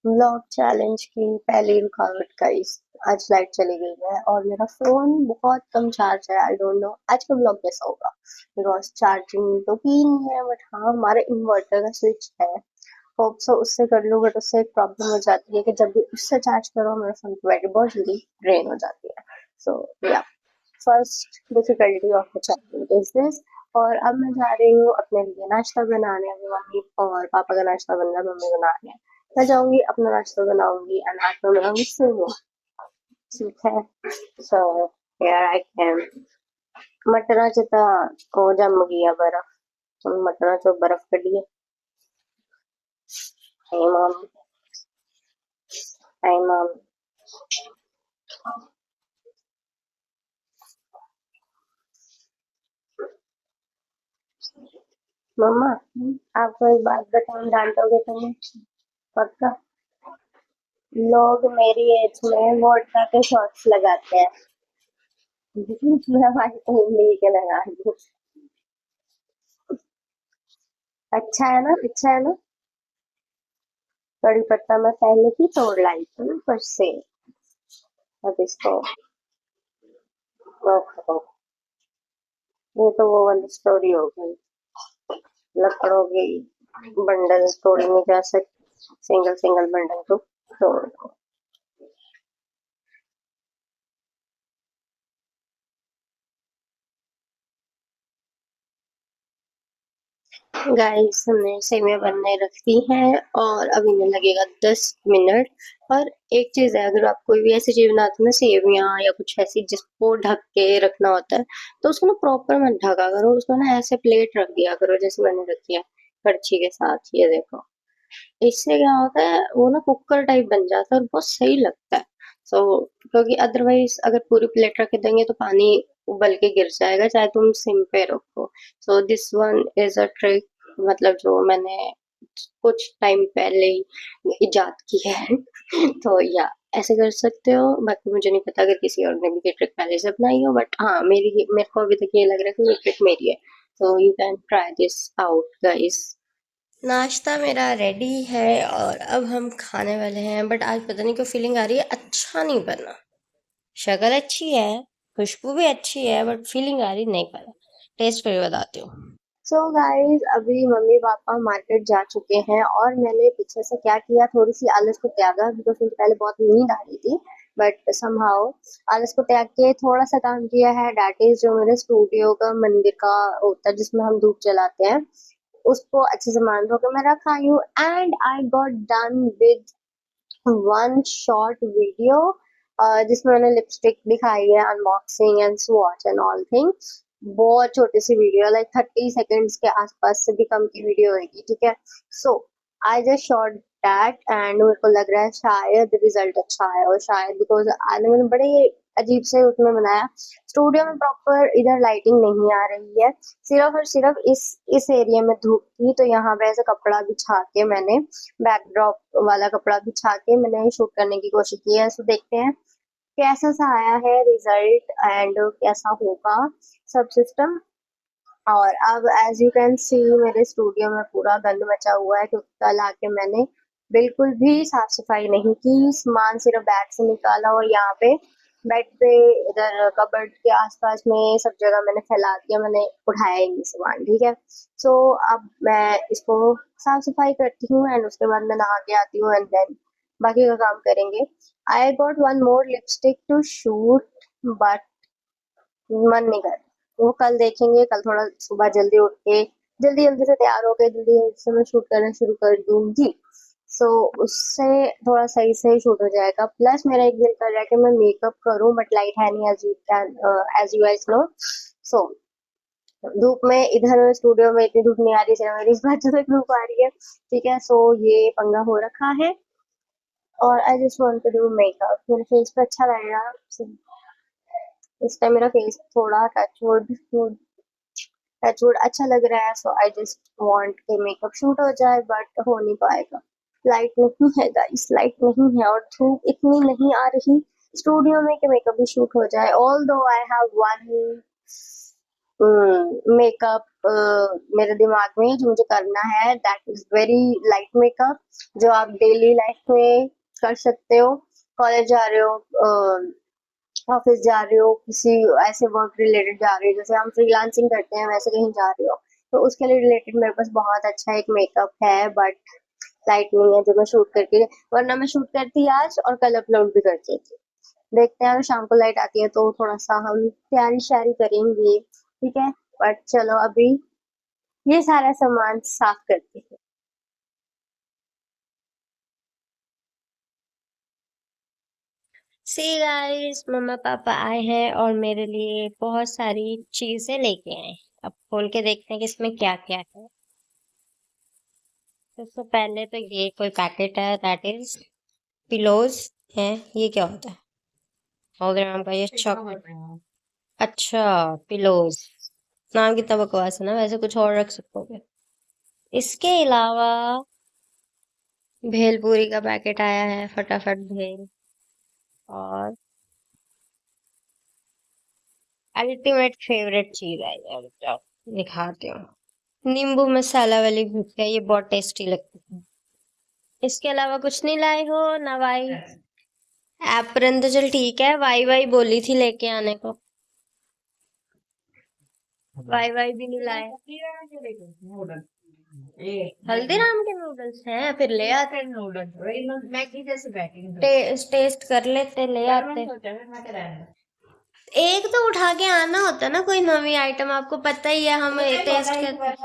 Vlog challenge की पहली रुकावट गाइस। आज लाइट चली गई है और मेरा फोन बहुत कम चार्ज है। आई डोंट नो आज का व्लॉग कैसा होगा बिकॉज चार्जिंग तो की नहीं है, बट हाँ हमारे इन्वर्टर का स्विच है। होप सो उससे कर लूँ, बट उससे एक प्रॉब्लम हो जाती है कि जब भी उससे चार्ज करो मेरा फोन की बैटरी बहुत जल्दी ड्रेन हो जाती है। सो या first difficulty of the challenge is this. और अब मैं जा रही हूँ अपने लिए नाश्ता बनाने। अभी मम्मी और पापा का नाश्ता बन रहा है, मम्मी बना रही है। मैं जाऊंगी अपना नाश्ता बनाऊंगी एंड आज मैं बनाऊंगी सेमिया। ठीक है। सो हियर आई कैम मटराचं को जम गया बर्फ। मटराचं बर्फ कढी है। Hi mom. Hi mom. मम्मा आपको एक बात बताऊं, डांटोगे तो नहीं? पक्का? लोग मेरी एज में वोडका के शॉट्स लगाते हैं। मैं हमारी उंगली के लगा दूं। अच्छा है ना, अच्छा है ना। कड़ी पत्ता मैं पहले ही तोड़ लाई थी ऊपर से। अब इसको रखो। ये तो वो वाली स्टोरी हो गई, लकड़ों की बंडल तोड़ी नहीं जा सकती, सिंगल सिंगल बंडल तो तोड़ दो। गाइस हमने सेवियां बनने रख दी हैं और अब इन्हें लगेगा 10 मिनट। और एक चीज है, अगर आप कोई भी ऐसी चीज बनाते हो ना, सेवियां या कुछ ऐसी जिसको ढक के रखना होता है, तो उसको ना प्रॉपर मत ढका करो। उसको ना ऐसे प्लेट रख दिया करो जैसे मैंने रखी है कड़छी के साथ। ये देखो, इससे क्या होता है वो ना कुकर टाइप बन जाता है और बहुत सही लगता है। सो क्योंकि अदरवाइज अगर पूरी प्लेट रख देंगे तो पानी उबल के गिर जाएगा, चाहे तुम सिम पे रखो। So this one is a trick, मतलब जो मैंने कुछ टाइम पहले ही इजाद की है। तो या ऐसे कर सकते हो। बाकी मुझे नहीं पता अगर किसी और ने भी ये ट्रिक पहले से अपनाई हो, बट हाँ मेरे को अभी तक ये लग रहा है कि ये ट्रिक मेरी है। तो you can try this out guys. नाश्ता मेरा रेडी है और अब हम खाने वाले हैं, बट आज पता नहीं क्यों फीलिंग आ रही है अच्छा नहीं बना। शक्ल अच्छी है, खुशबू भी अच्छी है, बट फीलिंग आ रही नहीं बना। टेस्ट करके बताती हूँ। सो गाइस अभी मम्मी पापा मार्केट जा चुके हैं और मैंने पीछे से क्या किया, थोड़ी सी आलस को त्यागा बिकॉज मुझे पहले बहुत नींद आ रही थी। बट समहाउ आलस को त्याग के थोड़ा सा काम किया है, डैट इज जो मेरे स्टूडियो का मंदिर का होता है जिसमें हम धूप जलाते हैं, उसको अच्छे से मान धो के मैं रखा हूँ। And I got done with one short video जिसमें मैंने लिपस्टिक दिखाई है, unboxing and swatch and all things. बहुत छोटी सी वीडियो, लाइक 30 सेकेंड्स के आसपास से भी कम की वीडियो होगी। ठीक है। So I just shot that and मेरे को लग रहा है शायद रिजल्ट अच्छा है, और शायद बिकॉज आने मैंने बड़े अजीब से उसमें बनाया। स्टूडियो में प्रॉपर इधर लाइटिंग नहीं आ रही है, सिर्फ और सिर्फ इस एरिया में धूप थी, तो यहाँ पे ऐसे कपड़ा बिछा के मैंने बैकड्रॉप वाला कपड़ा बिछा के मैंने शूट करने की कोशिश की है। सो देखते हैं कैसा सा आया है रिजल्ट एंड कैसा होगा सब सिस्टम। और अब एज यू कैन सी मेरे स्टूडियो में पूरा गंद मचा हुआ है क्योंकि कल आके मैंने बिल्कुल भी साफ सफाई नहीं की, सामान सिर्फ बैग से निकाला और यहाँ पे बेड पे इधर कबर्ड के आसपास में सब जगह मैंने फैला दिया, मैंने उठाया ही नहीं सामान। ठीक है। सो अब मैं इसको साफ सफाई करती हूँ एंड उसके बाद मैं नहा के आती हूँ एंड देन बाकी का काम करेंगे। I got one more lipstick to shoot, but मन नहीं कर रहा। वो कल देखेंगे, कल थोड़ा सुबह जल्दी उठ के जल्दी जल्दी से तैयार होके जल्दी जल्दी से मैं शूट करना शुरू कर दूंगी। सो उससे थोड़ा सही सही शूट हो जाएगा। प्लस मेरा एक दिल कर रहा है कि मैं मेकअप करूं, बट लाइट है नहीं, एज यू गाइस नो। सो धूप में इधर स्टूडियो में इतनी धूप नहीं आ रही, सिर्फ मेरी इस बात से धूप आ रही है। ठीक है। सो ये पंगा हो रखा है और I just want to do makeup, मेरे फेस पे अच्छा लगेगा। इस टाइम मेरा फेस थोड़ा टचवुड अच्छा लग रहा है। सो आई जस्ट वांट के मेकअप शूट हो जाए, बट हो नहीं पाएगा। लाइट नहीं है गाइस, लाइट नहीं है और धूप इतनी नहीं आ रही स्टूडियो में कि मेकअप भी शूट हो जाए। ऑल दो आई हैव वन मेकअप मेरे दिमाग में जो मुझे करना है, that is very light makeup, जो आप डेली लाइफ में कर सकते हो। कॉलेज जा रहे हो, ऑफिस जा रहे हो, किसी ऐसे वर्क रिलेटेड जा रहे हो, जैसे हम फ्रीलांसिंग करते हैं वैसे कहीं जा रहे हो, तो उसके लिए रिलेटेड मेरे पास बहुत अच्छा एक मेकअप है, बट लाइट नहीं है जो मैं शूट करके, वरना मैं शूट करती आज और कल अपलोड भी करती थी। देखते हैं अगर शाम को लाइट आती है तो थोड़ा सा हम तैयारी श्यारी करेंगे, ठीक है। बट चलो अभी ये सारा सामान साफ करते हैं। सी गाइस, मम्मा पापा आए हैं और मेरे लिए बहुत सारी चीजें लेके आए। अब खोल के देखते हैं कि इसमें क्या क्या है। सबसे पहले तो ये कोई पैकेट है, दैट इज पिलोज है। ये क्या होता है? 100 ग्राम का ये चॉकलेट। अच्छा, पिलोज। नाम कितना बकवास है ना, वैसे कुछ और रख सकते। इसके अलावा भेलपूरी का पैकेट आया है, फटाफट भेल। और अल्टीमेट फेवरेट चीज आई है, रुक जाओ दिखाती हूँ। नींबू मसाला वाली भुजिया, ये बहुत टेस्टी लगती है। इसके अलावा कुछ नहीं लाए हो ना वाई? एप्रन तो चल ठीक है, वाई वाई बोली थी लेके आने को। वाई वाई भी नहीं लाए। हल्दीराम के नूडल्स हैं, फिर ले आते। मैगी जैसे पैकिंग टेस्ट कर लेते, ले आते। एक तो उठा के आना होता है ना कोई नवी आइटम, आपको पता ही है हम टेस्ट कर।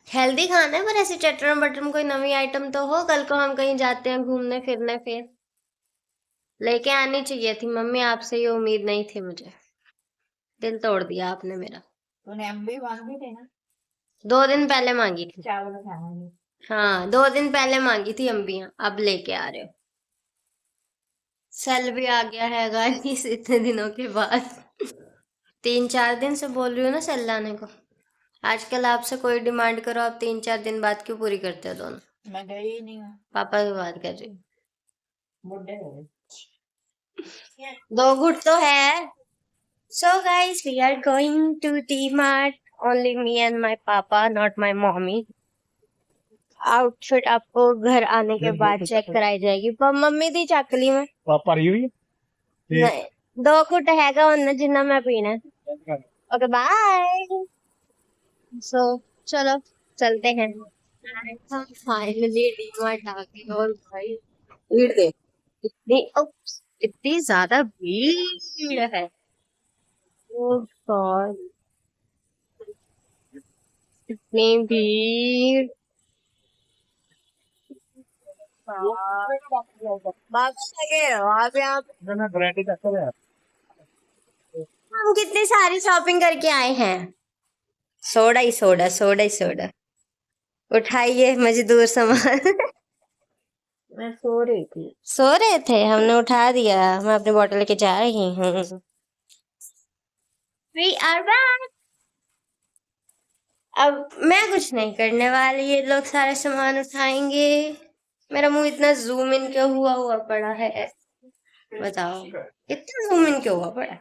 हेल्दी खाना है, पर ऐसे चटरम बटरम कोई नवी आइटम तो हो, कल को हम कहीं जाते हैं घूमने फिरने, फिर लेके आनी चाहिए थी मम्मी, आपसे ये उम्मीद नहीं थी मुझे। दिल तोड़ दिया आपने मेरा। तूने अम्बी मांगी थी ना? 2 दिन पहले मांगी थी। चावल खाना। हाँ, 2 दिन पहले मांगी थी अम्बियां, अब लेके आ रहे हो। सेल भी आ गया है गाइस इतने दिनों के बाद। 3-4 दिन से बोल रही हूँ ना सेल लाने को। आजकल आपसे कोई डिमांड करो, आप 3-4 दिन बाद क्यों पूरी करते हो दोनों? मैं गई ही नहीं हूँ। पापा की बात कर रही हूँ। बुड्ढे हो गए। 2 गुट तो है। So guys, we are going to D-Mart. Only me and my papa, not my mommy. Outfit आपको घर आने के बाद चेक कराई जाएगी, पर मम्मी दी चकली में पापा रही हुई नहीं। 2 घुट हैगा उन्हें जिन्ना मैं पीना। Okay bye. सो चलो चलते हैं। हम फाइनली डी-मार्ट आ गए और भाई भीड़ दे, इतनी ज्यादा भीड़ है। ओह गॉड, इतनी भीड़। वापस लगे हो आप यहाँ पे? हम कितनी सारी शॉपिंग करके आए हैं। सोडा ही सोडा, सोडा ही सोडा। उठाइए मजदूर सामान। मैं सो रही थी। सो रहे थे, हमने उठा दिया। मैं अपनी बोतल लेके जा रही हूँ। We are back। अब मैं कुछ नहीं करने वाली, ये लोग सारे सामान उठाएंगे। मेरा मुंह इतना जूम इन क्यों हुआ हुआ पड़ा है, बताओ इतना जूम इन क्यों हुआ पड़ा है?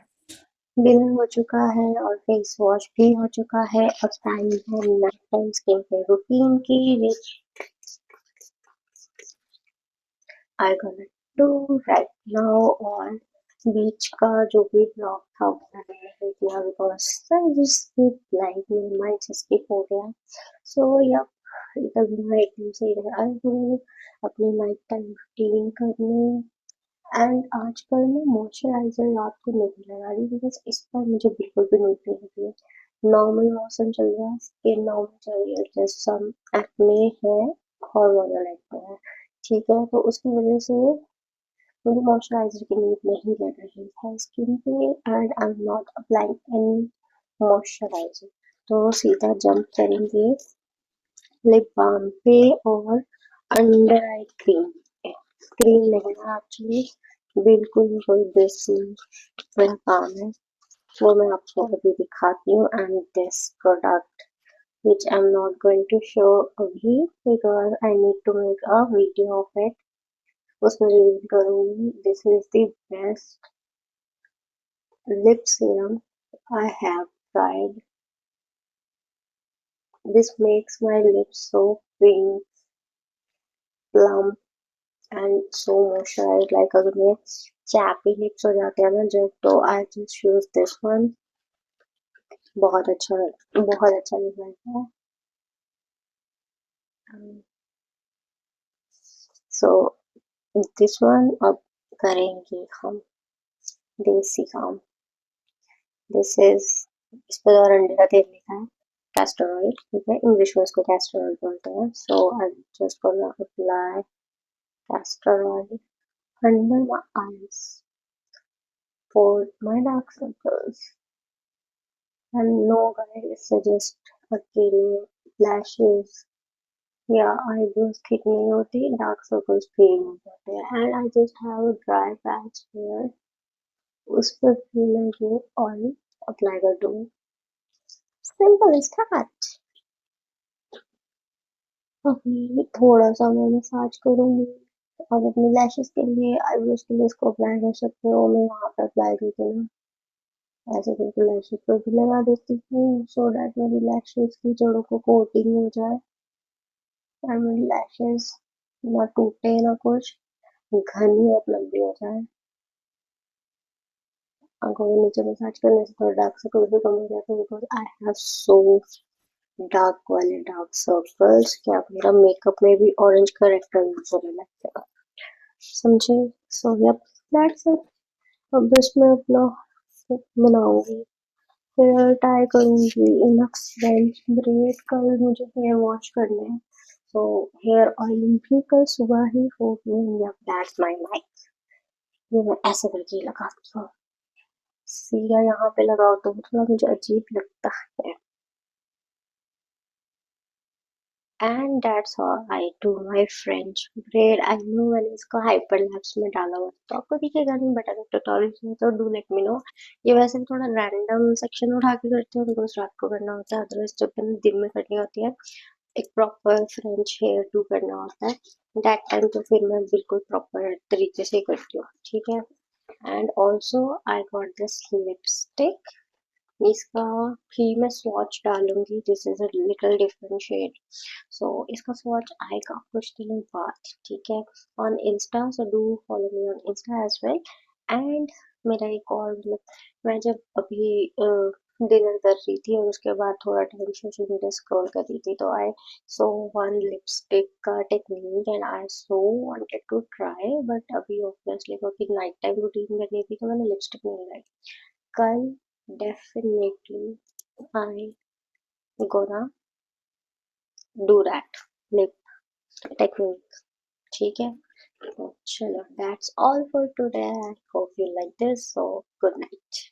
डिनर हो चुका है और फेस वॉश भी हो चुका है। अब टाइम है night time skin care routine की, which I gonna do right now. और बीच का जो भी ब्लॉग था वो मैंने नहीं किया, बिकॉज आई जस्ट लाइक मेरा माइंड से स्किप हो गया। सो या तब मैं एकदम से इधर आई हूँ अपनी नाइट टाइम रूटीन करने। एंड आजकल मैं मॉइस्चराइजर रात को नहीं लगा रही, बिकॉज इस पर मुझे बिल्कुल भी नहीं फील होती है। नॉर्मल मौसम चल रहा है, स्किन नॉर्मल चल रही है, जस्ट सम एक्ने है और वाला एक्ने है, ठीक है। तो उसकी वजह से मुझे मॉइस्चराइजर की नीड नहीं लग रही है स्किन पे, and I am not applying any moisturiser. तो सीधा जंप करेंगे लिप बाम पे और अंडर आई क्रीम पे। क्रीम नहीं है एक्चुअली, बिल्कुल ही कोई देसी मेरा काम है, वो मैं आपको अभी दिखाती हूँ। And this product which I'm not going to show अभी, because I need to make a video of it, उसमें रिवील करूंगी। This is the best lip serum I have tried This makes my lips so pink, plump and so moisturized. Like अगर मेरे chappy lips हो जाते हैं ना जब, तो I just use this one. बहुत अच्छा रिजल्ट है. So this one अब करेंगे हम देसी काम. This is, इस पर और अंडे का तेल लिखा है, castor oil, ठीक है, इंग्लिश में इसको castor oil बोलते हैं. So I just gonna apply castor oil under my eyes for my dark circles. And no guys, it's just अकेले lashes या eyebrows थिक नहीं होती, डार्क सर्कल्स फेड हो जाते हैं. And I just have a dry patch hair, उस पर भी मैं ये ऑयल अप्लाई कर दूंगी. Simple is that. अभी थोड़ा सा मैं मसाज करूंगी. अब अपनी लैशेस के लिए, आईब्रोज के लिए इसको अप्लाई कर सकते हो. मैं वहां पर अप्लाई करती हूँ ऐसे करके लैशेस पर भी लगा देती हूँ, सो दैट मेरी लैशेस की जड़ों को कोटिंग हो जाए और मेरी लैशेस ना टूटे ना कुछ, घनी और लंबी हो जाए. आंखों के नीचे मसाज करने से थोड़ा डार्क सर्कल भी कम हो जाते हैं, because I have so dark circles कि आप मेरा मेकअप में भी ऑरेंज करेक्टर नजर लगता है. समझे? So yep, that's it. अब बस मैं अपना बनाऊंगी, हेयर टाई करूंगी, इनफ फ्रेंच ब्रेड. कल मुझे हेयर वॉश करना है, सो हेयर ऑयलिंग भी कल सुबह ही होगी. Yep, that's my life. ये मैं ऐसे करके लगाती हूँ. सीधा यहाँ पे लगाओ तो थोड़ा मुझे अजीब लगता है. And that's how I do my French bread. I know मैंने इसको हाइपरलैप्स में डाला हुआ तो आपको दिखेगा नहीं, बट अगर ट्यूटोरियल में तो डू लेट मी नो. ये वैसे भी थोड़ा रैंडम सेक्शन उठा के करते हैं, बिकॉज रात को करना होता है, अदरवाइज जब मैंने दिन में करनी होती है एक प्रॉपर फ्रेंच हेयर डू करना होता है, दैट टाइम तो फिर मैं बिल्कुल प्रॉपर तरीके से करती हूँ, ठीक है. And also I got this lipstick. इसका भी मैं स्वॉच डालूंगी. This is a little different shade. So इसका स्वॉच आएगा कुछ दिनों बाद, ठीक है, on insta. So do follow me on insta as well. And मेरा एक और, मतलब मैं जब अभी डिनर कर रही थी और उसके बाद थोड़ा टाइम सोशल मीडिया स्क्रॉल कर रही थी, तो आई सो वन लिपस्टिक का technique and I so wanted to try, but अभी ऑब्वियसली क्योंकि नाइट टाइम रूटीन करनी थी तो मैंने लिपस्टिक नहीं लगाई. कल definitely I gonna do that lip technique, ठीक है. तो चलो, that's all for today. I hope you like this, so good night.